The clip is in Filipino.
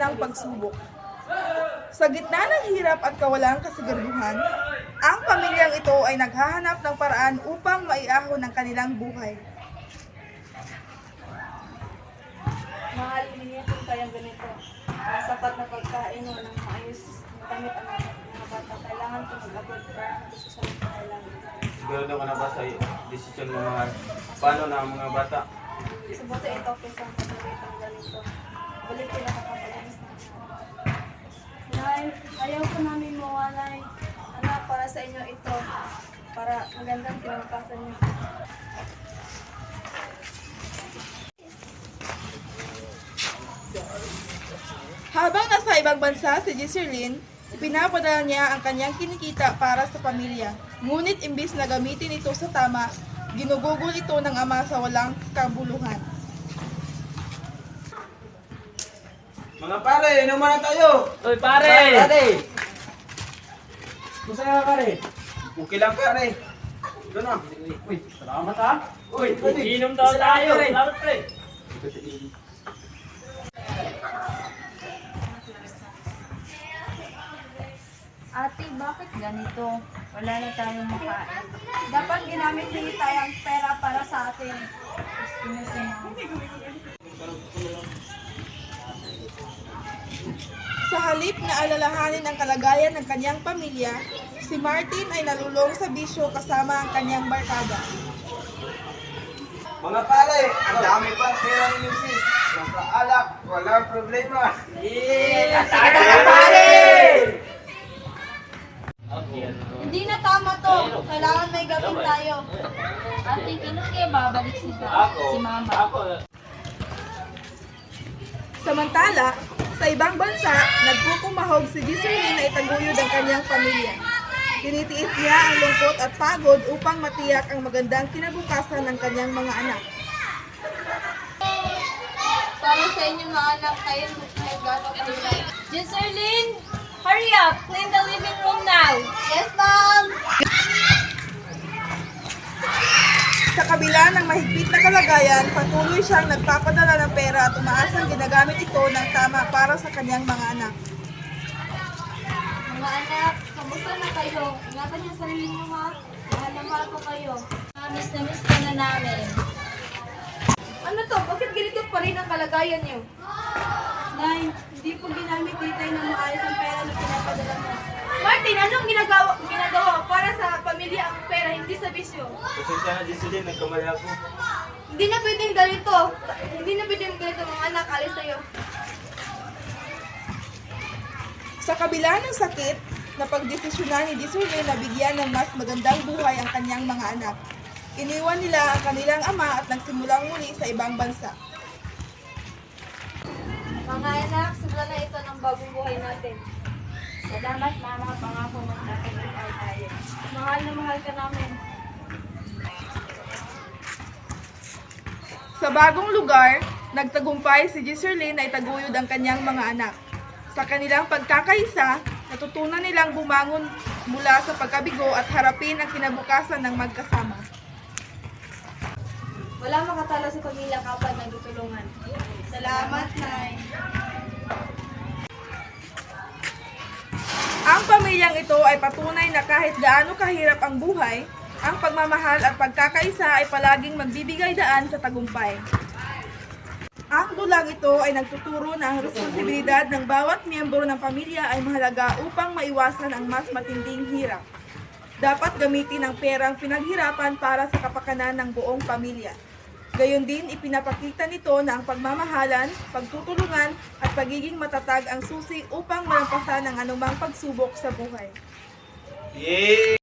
kanilang pagsubok. Sa gitna ng hirap at kawalang kasiguraduhan, ang pamilyang ito ay naghahanap ng paraan upang maiahon ang kanilang buhay. Mahal, hiningi kung kayang ganito. Ang sapat na pagkain o ng maayos na damit ang mga bata. Kailangan ko mag-abot para gusto sa mga kailangan. Sigurado ka na ba sa desisyon mo, mahal? Paano na ang mga bata? Subuti ito kaysa ang pagkakitang ganito. Balik ko na kapapalinis na. Nay, ayaw ko namin mawalay. Anak, para sa inyo ito. Para magandang kinabukasan niyo. Habang nasa ibang bansa si Jesserlyn, pinapadala niya ang kanyang kinikita para sa pamilya. Ngunit imbis na gamitin ito sa tama, ginugugol ito ng ama sa walang kabuluhan. Mga pare, inom muna tayo! Uy, pare! Pare! Gusto ka, pare? Okay lang, pare. Ito na. Uy, salamat ha. Uy, Inom daw tayo. Salamat, pre. Ate, bakit ganito? Wala na tayong makain. Dapat ginamit din tayo ang pera para sa atin. Sa halip na alalahanin ang kalagayan ng kanyang pamilya, si Martin ay nalulong sa bisyo kasama ang kanyang barkada. mga pare, ang dami pang pera ninyo, sis. Basta alak, walang problema. Hindi na tama to. Kailangan may gawin tayo. Ate, kailan kaya babalik si Mama? Samantala, sa ibang bansa, nagkukumahog si Jesserlyn na itaguyod ang kanyang pamilya. Tinitiis niya ang lungkot at pagod upang matiyak ang magandang kinabukasan ng kanyang mga anak. Para sa inyo mga anak, kayo gano'n kahirap. Jesserlyn, hurry up! Clean the living room now! Yes, ma'am! Sa kabila ng mahigpit na kalagayan, patuloy siyang nagpapadala ng pera at umaasang ginagamit ito ng tama para sa kanyang mga anak. Mga anak, kamusta na kayo? Ingatan niyo sarili niyo ha. Mahal na mahal ko kayo. Miss na miss ka na namin. Ano to? Bakit ganito pa rin ang kalagayan niyo? Nay, hindi po ginamit titay na maayos ang pera na pinapadala mo. Martin, anong ginagawa para sa pamilya ang pera, hindi sa bisyo? Pasensya na, Jesselyn, nagkamali ako. Hindi na pwedeng ganito. Hindi na pwedeng ganito mga anak. Alis tayo. Sa kabila ng sakit, napagdesisyonan ni Jesserlyn na bigyan ng mas magandang buhay ang kanyang mga anak. Iniwan nila ang kanilang ama at nagsimulang muli sa ibang bansa. Mga anak, simula na ito ng bagong buhay natin. Salamat, Mama. Pangako magkakaroon tayo. Mahal na mahal ka namin. Sa bagong lugar, nagtagumpay si Jesserlyn na itaguyod ang kanyang mga anak. Sa kanilang pagkakaisa, natutunan nilang bumangon mula sa pagkabigo at harapin ang kinabukasan ng magkasama. Wala makatalo sa pamilya kapag nagtutulungan. Salamat, Nay. Ang pamilyang ito ay patunay na kahit gaano kahirap ang buhay, ang pagmamahal at pagkakaisa ay palaging magbibigay daan sa tagumpay. Ang dulang ito ay nagtuturo na ang responsibilidad ng bawat miyembro ng pamilya ay mahalaga upang maiwasan ang mas matinding hirap. Dapat gamitin ang perang pinaghirapan para sa kapakanan ng buong pamilya. Gayon din, ipinapakita nito na ang pagmamahalan, pagtutulungan at pagiging matatag ang susi upang malampasan ang anumang pagsubok sa buhay. Yay!